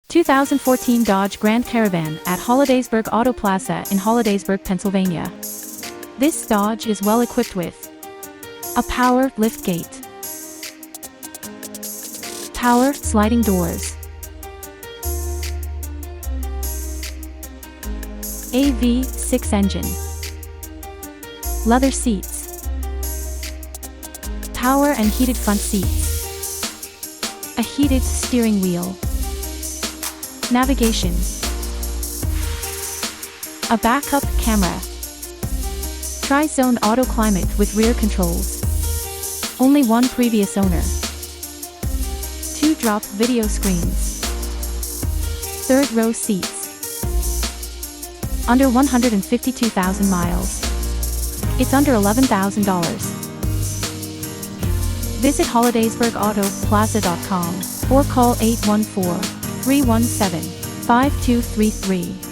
2014 Dodge Grand Caravan at Hollidaysburg Auto Plaza in Hollidaysburg, Pennsylvania. This Dodge is well equipped with a power liftgate, power sliding doors, a V6 engine, leather seats, power and heated front seats, a heated steering wheel, navigation, a backup camera, tri-zone auto climate with rear controls, only one previous owner, 2-drop video screens, 3rd row seats, under 152,000 miles. It's under $11,000. Visit hollidaysburgautoplaza.com or call 814-317-5233.